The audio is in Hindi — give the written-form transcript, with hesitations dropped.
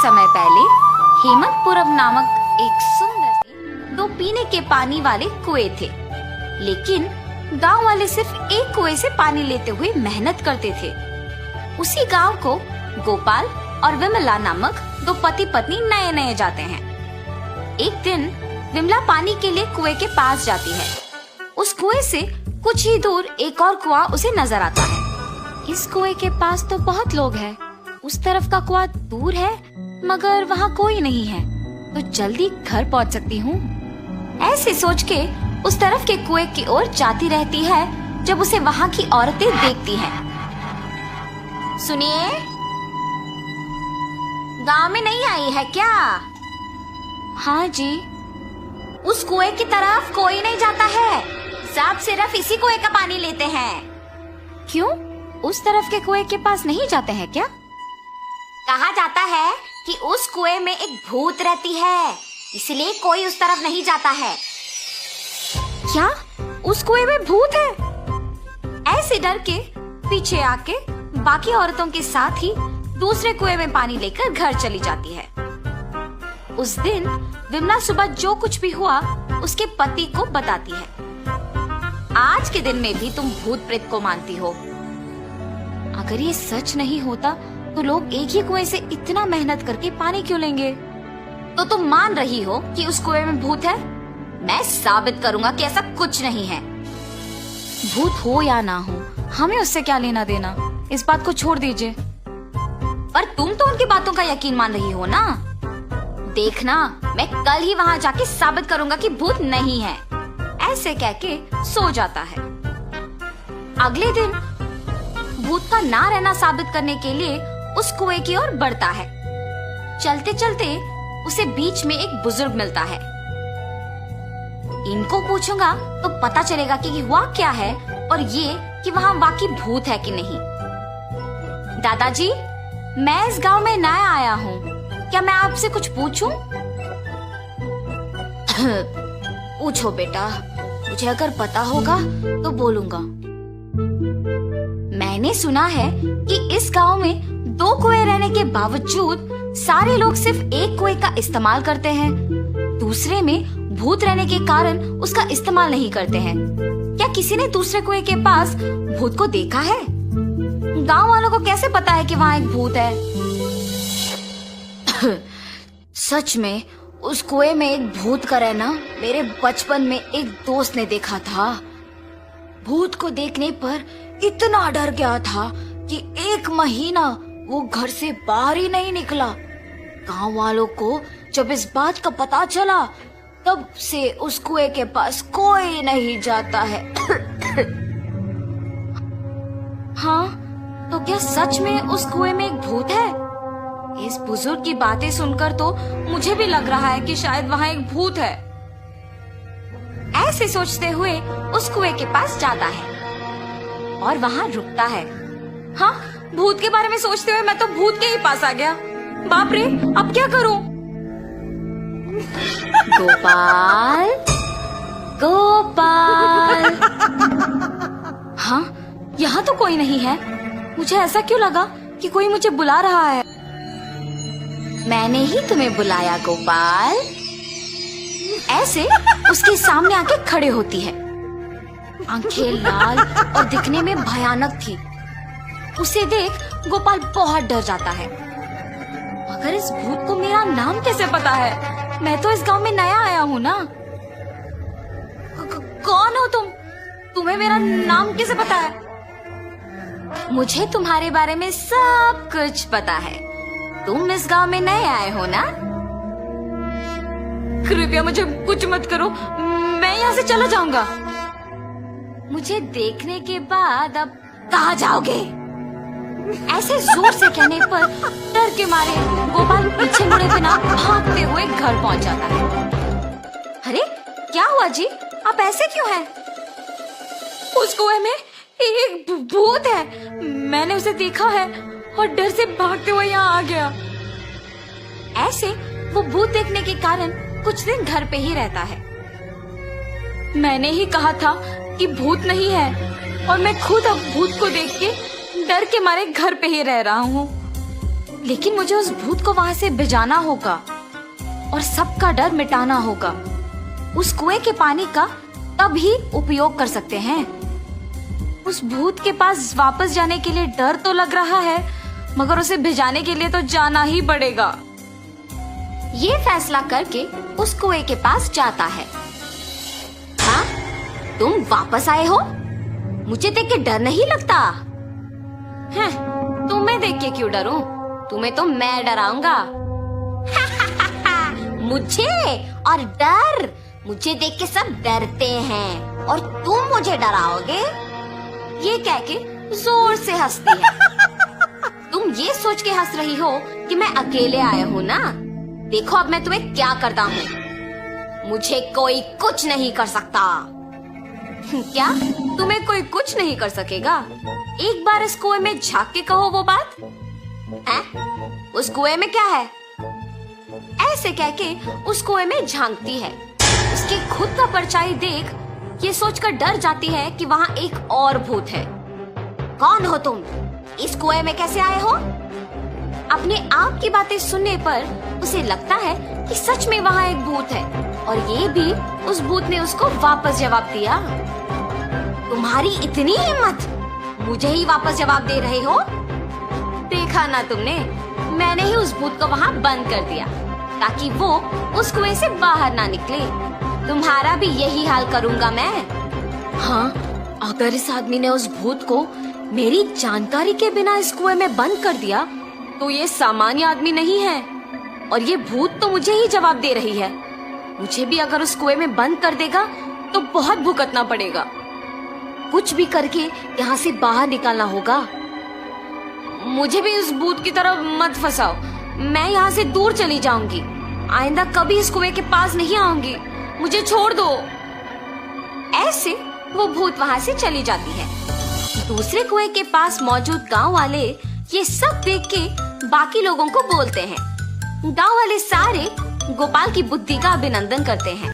समय पहले हेमंतपुरम नामक एक सुंदर से 2 पीने के पानी वाले कुएं थे। लेकिन गांव वाले सिर्फ एक कुएं से पानी लेते हुए मेहनत करते थे। उसी गांव को गोपाल और विमला नामक 2 पति पत्नी नए नए जाते हैं। एक दिन विमला पानी के लिए कुएं के पास जाती है। उस कुएं से कुछ ही दूर एक और कुआं उसे नजर आता है। इस कुएं के पास तो बहुत लोग हैं। उस तरफ का कुआं दूर है मगर वहाँ कोई नहीं है, तो जल्दी घर पहुँच सकती हूँ। ऐसे सोच के उस तरफ के कुएं की ओर जाती रहती है जब उसे वहाँ की औरतें देखती हैं। सुनिए, गांव में नहीं आई है क्या? हाँ जी। उस कुएं की तरफ कोई नहीं जाता है, सब सिर्फ इसी कुएं का पानी लेते हैं। क्यों? उस तरफ के कुएं के पास नहीं जाते हैं क्या? कहा जाता है कि उस कुएं में एक भूत रहती है, इसलिए कोई उस तरफ नहीं जाता है। क्या? उस कुएं में भूत है? ऐसे डर के पीछे आके बाकी औरतों के साथ ही दूसरे कुएं में पानी लेकर घर चली जाती है। उस दिन विमला सुबह जो कुछ भी हुआ उसके पति को बताती है। आज के दिन में भी तुम भूत प्रेत को मानती हो। अगर ये सच नहीं होता तो लोग एक ही कुएं से इतना मेहनत करके पानी क्यों लेंगे? तो तुम मान रही हो कि उस कुएं में भूत है? मैं साबित करूंगा कि ऐसा कुछ नहीं है। भूत हो या ना हो, हमें उससे क्या लेना देना, इस बात को छोड़ दीजिए। पर तुम तो उनकी बातों का यकीन मान रही हो ना? देखना, मैं कल ही वहाँ जाके साबित करूंगा कि भूत नहीं है। ऐसे कह के सो जाता है। अगले दिन भूत का ना रहना साबित करने के लिए उस कुएं की ओर बढ़ता है। चलते चलते उसे बीच में एक बुजुर्ग मिलता है। इनको पूछूंगा तो पता चलेगा कि हुआ क्या है और ये कि वहाँ वाकई भूत है कि नहीं। दादाजी, मैं इस गांव में नया आया हूँ, क्या मैं आपसे कुछ पूछूं? पूछो बेटा, मुझे अगर पता होगा तो बोलूंगा। मैंने सुना है कि इस गांव में 2 कुएं रहने के बावजूद सारे लोग सिर्फ एक कुएं का इस्तेमाल करते हैं, दूसरे में भूत रहने के कारण उसका इस्तेमाल नहीं करते हैं। क्या किसी ने दूसरे कुएं के पास भूत को देखा है? गांव वालों को कैसे पता है कि वहाँ एक भूत है? सच में उस कुएं में एक भूत का रहना मेरे बचपन में एक दोस्त ने देखा था। भूत को देखने पर इतना डर गया था कि 1 महीना वो घर से बाहर ही नहीं निकला। गांव वालों को जब इस बात का पता चला तब से उस कुएं के पास कोई नहीं जाता है। हाँ, तो क्या सच में उस कुएं में एक भूत है? इस बुजुर्ग की बातें सुनकर तो मुझे भी लग रहा है कि शायद वहाँ एक भूत है। ऐसे सोचते हुए उस कुएं के पास जाता है और वहाँ रुकता है। हाँ, भूत के बारे में सोचते हुए मैं तो भूत के ही पास आ गया। बाप रे, अब क्या करूं? गोपाल, गोपाल। हाँ, यहाँ तो कोई नहीं है। मुझे ऐसा क्यों लगा कि कोई मुझे बुला रहा है? मैंने ही तुम्हें बुलाया गोपाल। ऐसे उसके सामने आके खड़े होती है। आंखें लाल और दिखने में भयानक थी। उसे देख गोपाल बहुत डर जाता है। मगर इस भूत को मेरा नाम कैसे पता है? मैं तो इस गांव में नया आया हूँ ना। कौन हो तुम? तुम्हें मेरा नाम कैसे पता है? मुझे तुम्हारे बारे में सब कुछ पता है। तुम इस गांव में नए आए हो ना? कृपया मुझे कुछ मत करो, मैं यहाँ से चला जाऊंगा। मुझे देखने के बाद अब कहाँ जाओगे? ऐसे जोर से कहने पर डर के मारे गोपाल पीछे मुड़े बिना भागते हुए घर पहुंच जाता है। अरे क्या हुआ जी, आप ऐसे क्यों हैं? उस कुएं में एक भूत है, मैंने उसे देखा है और डर से भागते हुए यहाँ आ गया। ऐसे वो भूत देखने के कारण कुछ दिन घर पे ही रहता है। मैंने ही कहा था कि भूत नहीं है और मैं खुद अब भूत को देख के डर के मारे घर पे ही रह रहा हूँ। लेकिन मुझे उस भूत को वहां से भिजाना होगा और सबका डर मिटाना होगा। उस कुएं के पानी का तब ही उपयोग कर सकते हैं। उस भूत के पास वापस जाने के लिए डर तो लग रहा है, मगर उसे भिजाने के लिए तो जाना ही पड़ेगा। ये फैसला करके उस कुएं के पास जाता है। हाँ, तुम वापस आए हो? मुझे देख के डर नहीं लगता? हैं, तुम्हें देख के क्यों डरूं? तुम्हें तो मैं डराऊंगा। मुझे और डर? मुझे देख के सब डरते हैं और तुम मुझे डराओगे? ये कह के जोर से हंसती है। तुम ये सोच के हंस रही हो कि मैं अकेले आया हूँ ना? देखो अब मैं तुम्हें क्या करता हूँ। मुझे कोई कुछ नहीं कर सकता। क्या? तुम्हें कोई कुछ नहीं कर सकेगा? एक बार इस कुएं में झांक के कहो वो बात। हैं? उस कुएं में क्या है? ऐसे कह के उस कुएं में झांकती है। उसकी खुद का परछाई देख ये सोचकर डर जाती है कि वहाँ एक और भूत है। कौन हो तुम? इस कुएं में कैसे आए हो? अपने आप की बातें सुनने पर उसे लगता है कि सच में वहाँ एक भूत है और ये भी उस भूत ने उसको वापस जवाब दिया। तुम्हारी इतनी हिम्मत, मुझे ही वापस जवाब दे रहे हो? देखा ना तुमने, मैंने ही उस भूत को वहाँ बंद कर दिया ताकि वो उस कुएं से बाहर ना निकले। तुम्हारा भी यही हाल करूँगा मैं। हाँ, अगर इस आदमी ने उस भूत को मेरी जानकारी के बिना इस कुएं में बंद कर दिया तो ये सामान्य आदमी नहीं है और ये भूत तो मुझे ही जवाब दे रही है। मुझे भी अगर उस कुएं में बंद कर देगा तो बहुत भुगतना पड़ेगा। कुछ भी करके यहाँ से बाहर निकालना होगा। मुझे भी उस भूत की तरफ मत फंसाओ। मैं यहाँ से दूर चली जाऊंगी। आइंदा कभी इस कुएं के पास नहीं आऊंगी। मुझे छोड़ दो। ऐसे वो भूत वहाँ से चली जाती है। दूसरे कुएं के पास मौजूद गांव वाले ये सब देख के बाकी लोगों को बोलते हैं। गांव वाले सारे गोपाल की बुद्धि का अभिनंदन करते हैं।